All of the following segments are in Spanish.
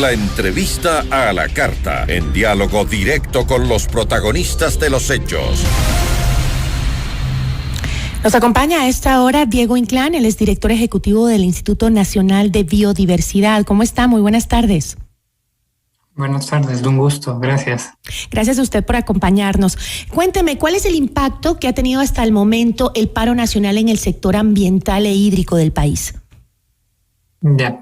La entrevista a la carta, en diálogo directo con los protagonistas de los hechos. Nos acompaña a esta hora Diego Inclán, él es director ejecutivo del Instituto Nacional de Biodiversidad. ¿Cómo está? Muy buenas tardes. Buenas tardes, de un gusto, gracias. Gracias a usted por acompañarnos. Cuénteme, ¿cuál es el impacto que ha tenido hasta el momento el paro nacional en el sector ambiental e hídrico del país? Ya,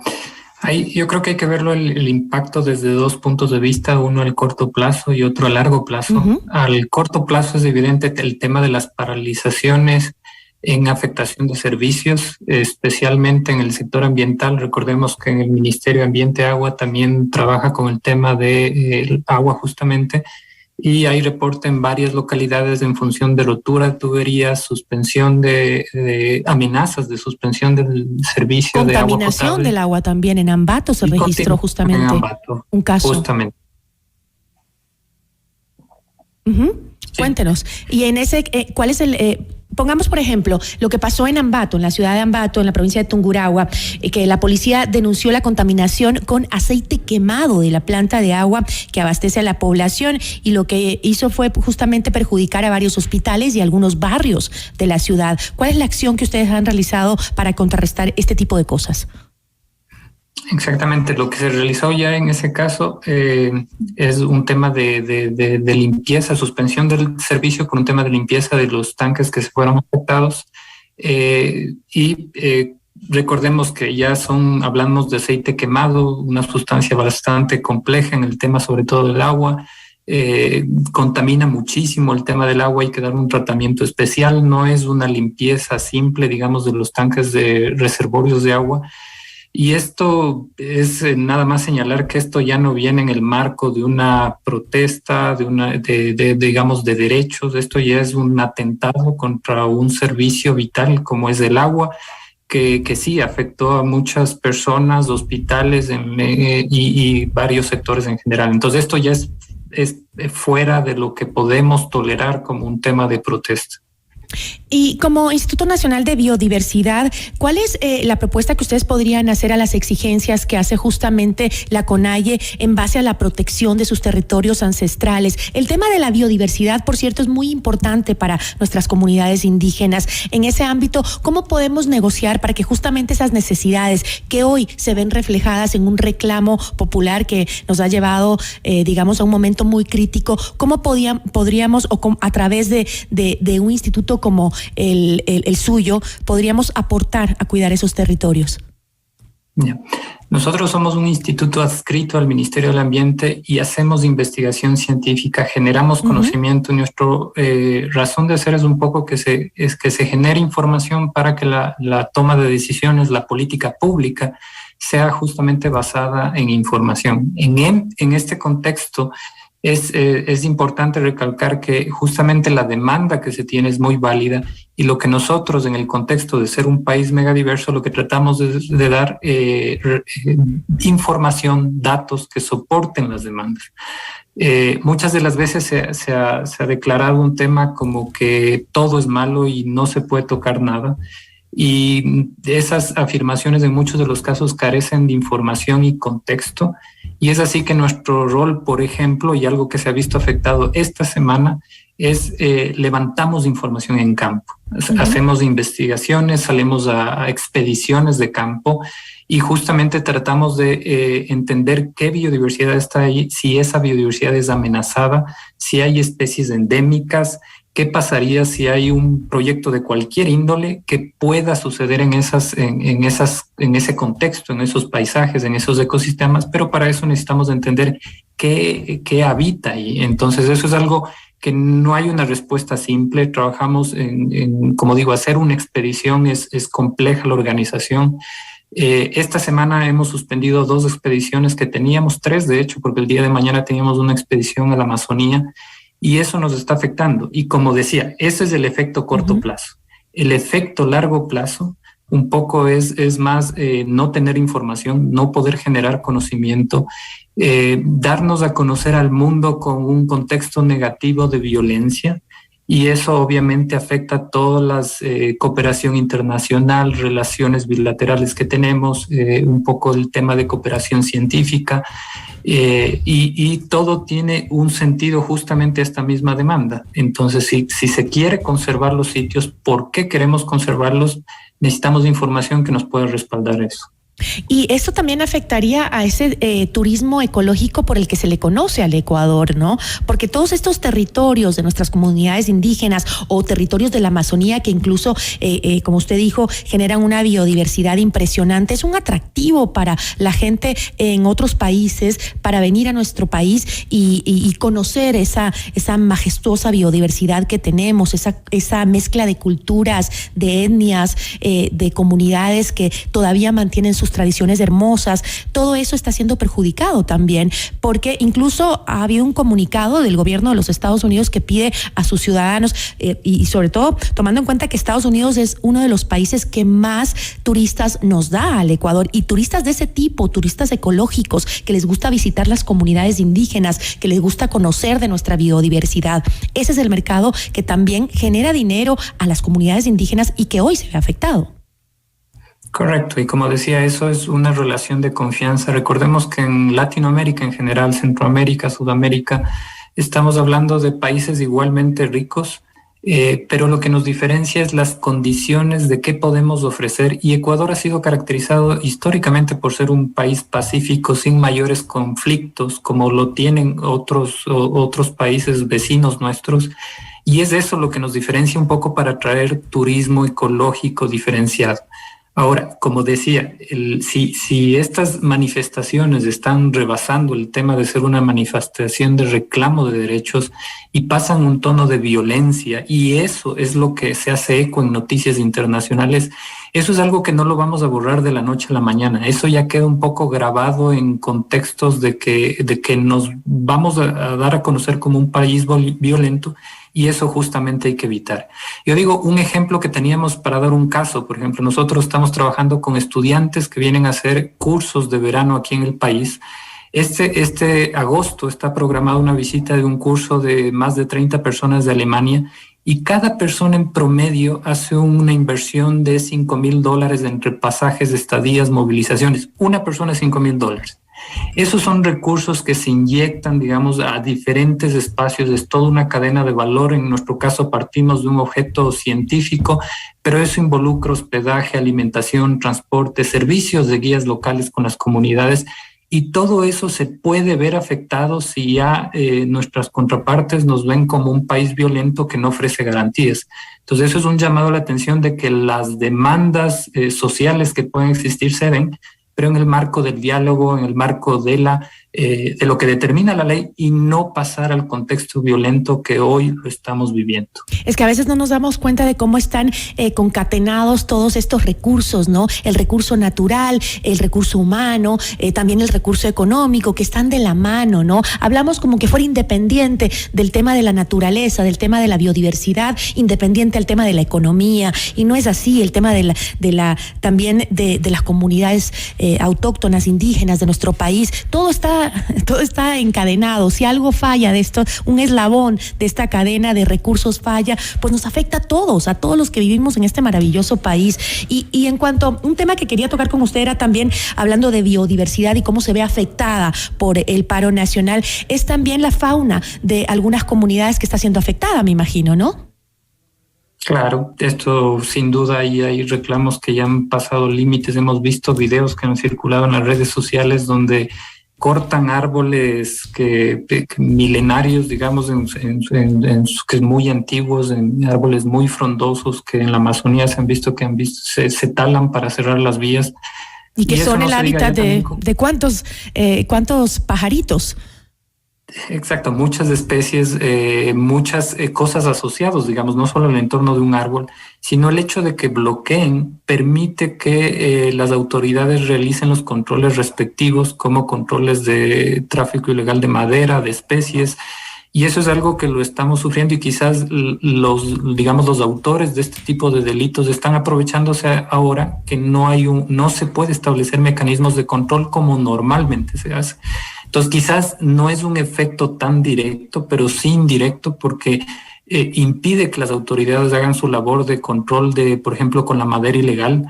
yo creo que hay que verlo el impacto desde dos puntos de vista, uno al corto plazo y otro a largo plazo. Uh-huh. Al corto plazo es evidente el tema de las paralizaciones en afectación de servicios, especialmente en el sector ambiental. Recordemos que en el Ministerio de Ambiente y Agua también trabaja con el tema de agua justamente, y hay reporte en varias localidades en función de rotura de tuberías, suspensión de amenazas de suspensión del servicio de agua potable. Contaminación del agua también en Ambato se registró justamente en Ambato, un caso. Justamente. Uh-huh. Sí. Cuéntenos. Y en ese, ¿cuál es el...? Pongamos, por ejemplo, lo que pasó en Ambato, en la ciudad de Ambato, en la provincia de Tungurahua, que la policía denunció la contaminación con aceite quemado de la planta de agua que abastece a la población, y lo que hizo fue justamente perjudicar a varios hospitales y algunos barrios de la ciudad. ¿Cuál es la acción que ustedes han realizado para contrarrestar este tipo de cosas? Exactamente, lo que se realizó ya en ese caso es un tema de limpieza, suspensión del servicio por un tema de limpieza de los tanques que se fueron afectados, y recordemos que ya hablamos de aceite quemado, una sustancia bastante compleja en el tema sobre todo del agua, contamina muchísimo el tema del agua, hay que dar un tratamiento especial, no es una limpieza simple, digamos, de los tanques de reservorios de agua. Y esto es nada más señalar que esto ya no viene en el marco de una protesta, digamos, de derechos. Esto ya es un atentado contra un servicio vital como es el agua, que sí afectó a muchas personas, hospitales y varios sectores en general. Entonces esto ya es fuera de lo que podemos tolerar como un tema de protesta. Y como Instituto Nacional de Biodiversidad, ¿cuál es la propuesta que ustedes podrían hacer a las exigencias que hace justamente la CONAIE en base a la protección de sus territorios ancestrales? El tema de la biodiversidad, por cierto, es muy importante para nuestras comunidades indígenas. En ese ámbito, ¿cómo podemos negociar para que justamente esas necesidades que hoy se ven reflejadas en un reclamo popular que nos ha llevado, digamos, a un momento muy crítico, cómo podríamos, o a través de un instituto como el suyo, podríamos aportar a cuidar esos territorios? Nosotros somos un instituto adscrito al Ministerio del Ambiente y hacemos investigación científica, generamos conocimiento. Nuestra razón de ser es un poco que se genere información para que la toma de decisiones, la política pública, sea justamente basada en información. En este contexto, es importante recalcar que justamente la demanda que se tiene es muy válida, y lo que nosotros en el contexto de ser un país megadiverso lo que tratamos de dar información, datos que soporten las demandas. Muchas de las veces se ha declarado un tema como que todo es malo y no se puede tocar nada. Y esas afirmaciones en muchos de los casos carecen de información y contexto, y es así que nuestro rol, por ejemplo, y algo que se ha visto afectado esta semana, es levantamos información en campo. Hacemos investigaciones, salimos a expediciones de campo y justamente tratamos de entender qué biodiversidad está ahí, si esa biodiversidad es amenazada, si hay especies endémicas, qué pasaría si hay un proyecto de cualquier índole que pueda suceder en ese contexto, en esos paisajes, en esos ecosistemas, pero para eso necesitamos entender qué habita ahí. Entonces eso es algo que no hay una respuesta simple. Trabajamos como digo, hacer una expedición es compleja la organización. Esta semana hemos suspendido 2 expediciones que teníamos, 3 de hecho, porque el día de mañana teníamos una expedición a la Amazonía, y eso nos está afectando. Y como decía, ese es el efecto corto plazo. El efecto largo plazo un poco es más no tener información, no poder generar conocimiento, darnos a conocer al mundo con un contexto negativo de violencia, y eso obviamente afecta a todas las cooperación internacional, relaciones bilaterales que tenemos, un poco el tema de cooperación científica, y todo tiene un sentido justamente a esta misma demanda. Entonces, si se quiere conservar los sitios, ¿por qué queremos conservarlos? Necesitamos información que nos pueda respaldar eso. Y esto también afectaría a ese turismo ecológico por el que se le conoce al Ecuador, ¿no? Porque todos estos territorios de nuestras comunidades indígenas o territorios de la Amazonía que incluso, como usted dijo, generan una biodiversidad impresionante, es un atractivo para la gente en otros países para venir a nuestro país y conocer esa majestuosa biodiversidad que tenemos, esa mezcla de culturas, de etnias, de comunidades que todavía mantienen sus tradiciones hermosas. Todo eso está siendo perjudicado también, porque incluso ha habido un comunicado del gobierno de los Estados Unidos que pide a sus ciudadanos, y sobre todo tomando en cuenta que Estados Unidos es uno de los países que más turistas nos da al Ecuador, y turistas de ese tipo, turistas ecológicos, que les gusta visitar las comunidades indígenas, que les gusta conocer de nuestra biodiversidad. Ese es el mercado que también genera dinero a las comunidades indígenas y que hoy se ve afectado. Correcto, y como decía, eso es una relación de confianza. Recordemos que en Latinoamérica en general, Centroamérica, Sudamérica, estamos hablando de países igualmente ricos, pero lo que nos diferencia es las condiciones de qué podemos ofrecer, y Ecuador ha sido caracterizado históricamente por ser un país pacífico sin mayores conflictos como lo tienen otros países vecinos nuestros, y es eso lo que nos diferencia un poco para atraer turismo ecológico diferenciado. Ahora, como decía, si estas manifestaciones están rebasando el tema de ser una manifestación de reclamo de derechos y pasan un tono de violencia, y eso es lo que se hace eco en noticias internacionales, eso es algo que no lo vamos a borrar de la noche a la mañana. Eso ya queda un poco grabado en contextos de que nos vamos a dar a conocer como un país violento, y eso justamente hay que evitar. Yo digo, un ejemplo que teníamos para dar un caso, por ejemplo, nosotros estamos trabajando con estudiantes que vienen a hacer cursos de verano aquí en el país. Este agosto está programada una visita de un curso de más de 30 personas de Alemania, y cada persona en promedio hace una inversión de $5,000 entre pasajes, estadías, movilizaciones. Una persona $5,000. Esos son recursos que se inyectan, digamos, a diferentes espacios. Es toda una cadena de valor. En nuestro caso partimos de un objeto científico, pero eso involucra hospedaje, alimentación, transporte, servicios de guías locales con las comunidades, y todo eso se puede ver afectado si ya nuestras contrapartes nos ven como un país violento que no ofrece garantías. Entonces eso es un llamado a la atención de que las demandas sociales que pueden existir se den, pero en el marco del diálogo, en el marco de lo que determina la ley, y no pasar al contexto violento que hoy lo estamos viviendo. Es que a veces no nos damos cuenta de cómo están concatenados todos estos recursos, ¿no? El recurso natural, el recurso humano, también el recurso económico, que están de la mano, ¿no? Hablamos como que fuera independiente del tema de la naturaleza, del tema de la biodiversidad, independiente al tema de la economía, y no es así. El tema también de las comunidades autóctonas, indígenas de nuestro país, todo está encadenado. Si algo falla de esto, un eslabón de esta cadena de recursos falla, pues nos afecta a todos los que vivimos en este maravilloso país. Y en cuanto, un tema que quería tocar con usted era también, hablando de biodiversidad y cómo se ve afectada por el paro nacional, es también la fauna de algunas comunidades que está siendo afectada, me imagino, ¿no? Claro, esto sin duda, y hay reclamos que ya han pasado límites. Hemos visto videos que han circulado en las redes sociales donde cortan árboles que milenarios, digamos, que muy antiguos, en árboles muy frondosos que en la Amazonía se talan para cerrar las vías. Y que son el hábitat de cuántos pajaritos. Exacto, muchas especies, muchas cosas asociadas, digamos, no solo el entorno de un árbol, sino el hecho de que bloqueen permite que las autoridades realicen los controles respectivos, como controles de tráfico ilegal de madera, de especies, y eso es algo que lo estamos sufriendo, y quizás los autores de este tipo de delitos están aprovechándose ahora que no se puede establecer mecanismos de control como normalmente se hace. Entonces quizás no es un efecto tan directo, pero sí indirecto, porque impide que las autoridades hagan su labor de control de, por ejemplo, con la madera ilegal,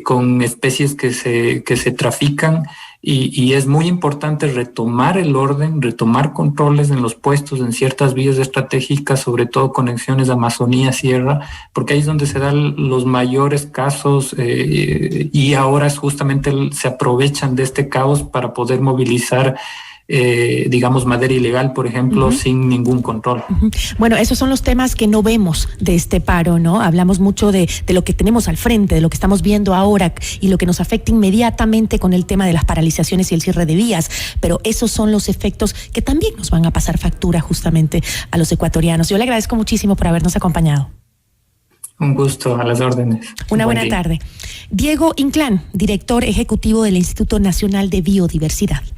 con especies que se trafican, y es muy importante retomar el orden, retomar controles en los puestos, en ciertas vías estratégicas, sobre todo conexiones Amazonía-Sierra, porque ahí es donde se dan los mayores casos, y ahora es justamente se aprovechan de este caos para poder movilizar digamos, madera ilegal, por ejemplo, sin ningún control. Bueno, esos son los temas que no vemos de este paro, ¿no? Hablamos mucho de lo que tenemos al frente, de lo que estamos viendo ahora y lo que nos afecta inmediatamente con el tema de las paralizaciones y el cierre de vías, pero esos son los efectos que también nos van a pasar factura justamente a los ecuatorianos. Yo le agradezco muchísimo por habernos acompañado. Un gusto, a las órdenes. Una buena tarde. Diego Inclán, director ejecutivo del Instituto Nacional de Biodiversidad.